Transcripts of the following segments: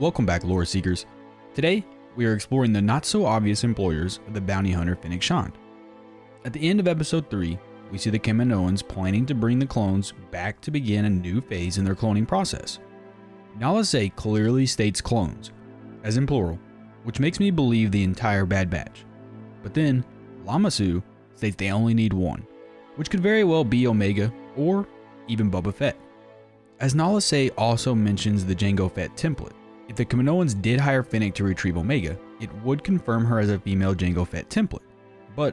Welcome back, Loreseekers. Today, we are exploring the not-so-obvious employers of the bounty hunter Fennec Shand. At the end of episode 3, we see the Kaminoans planning to bring the clones back to begin a new phase in their cloning process. Loreseeker clearly states clones, as in plural, which makes me believe the entire Bad Batch. But then, Loreseeker states they only need one, which could very well be Omega or even Boba Fett. As Loreseeker also mentions the Jango Fett template. If the Kaminoans did hire Fennec to retrieve Omega, it would confirm her as a female Jango Fett template. But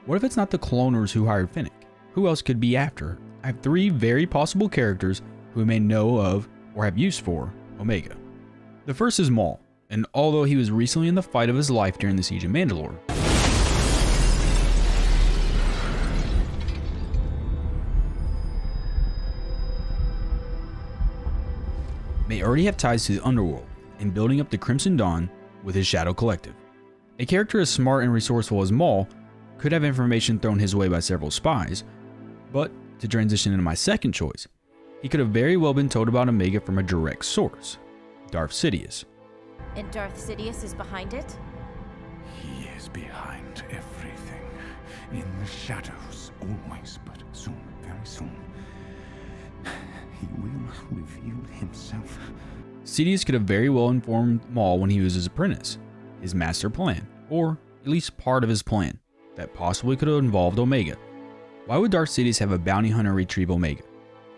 what if it's not the cloners who hired Fennec? Who else could be after her? I have 3 very possible characters who may know of or have use for Omega. The first is Maul, and although he was recently in the fight of his life during the Siege of Mandalore, may already have ties to the underworld and building up the Crimson Dawn with his Shadow Collective. A character as smart and resourceful as Maul could have information thrown his way by several spies, but to transition into my second choice, he could have very well been told about Omega from a direct source, Darth Sidious. And Darth Sidious is behind it? He is behind everything, in the shadows, always, but soon, very soon. He will reveal himself. Sidious could have very well informed Maul when he was his apprentice, his master plan, or at least part of his plan, that possibly could have involved Omega. Why would Darth Sidious have a bounty hunter retrieve Omega?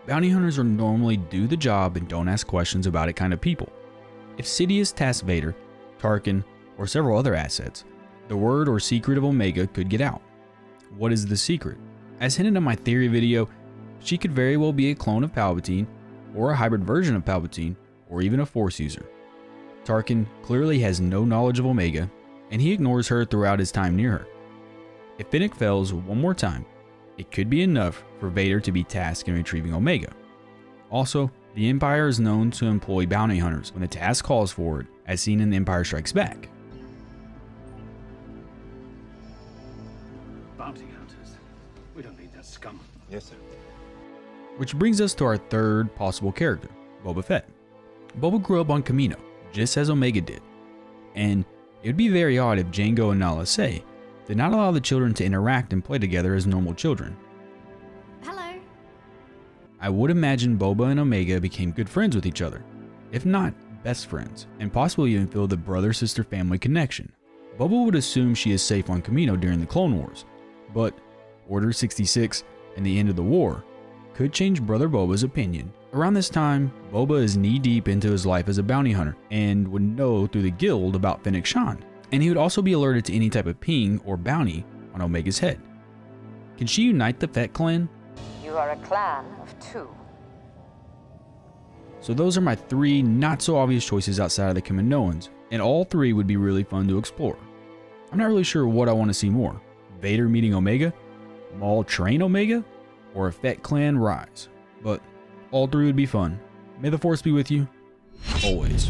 Bounty hunters are normally do the job and don't ask questions about it kind of people. If Sidious tasked Vader, Tarkin, or several other assets, the word or secret of Omega could get out. What is the secret? As hinted in my theory video, she could very well be a clone of Palpatine, or a hybrid version of Palpatine, or even a Force user. Tarkin clearly has no knowledge of Omega, and he ignores her throughout his time near her. If Fennec fails one more time, it could be enough for Vader to be tasked in retrieving Omega. Also, the Empire is known to employ bounty hunters when the task calls for it, as seen in The Empire Strikes Back. Bounty hunters? We don't need that scum. Yes, sir. Which brings us to our third possible character, Boba Fett. Boba grew up on Kamino, just as Omega did, and it would be very odd if Jango and Loreseeker did not allow the children to interact and play together as normal children. Hello. I would imagine Boba and Omega became good friends with each other, if not best friends, and possibly even feel the brother-sister family connection. Boba would assume she is safe on Kamino during the Clone Wars, but Order 66 and the end of the war could change Brother Boba's opinion. Around this time, Boba is knee-deep into his life as a bounty hunter and would know through the guild about Fennec Shand, and he would also be alerted to any type of ping or bounty on Omega's head. Can she unite the Fett clan? You are a clan of 2. So those are my 3 not-so-obvious choices outside of the Kaminoans, and all 3 would be really fun to explore. I'm not really sure what I want to see more. Vader meeting Omega? Maul train Omega? Or a Fett clan rise? But all 3 would be fun. May the Force be with you, always.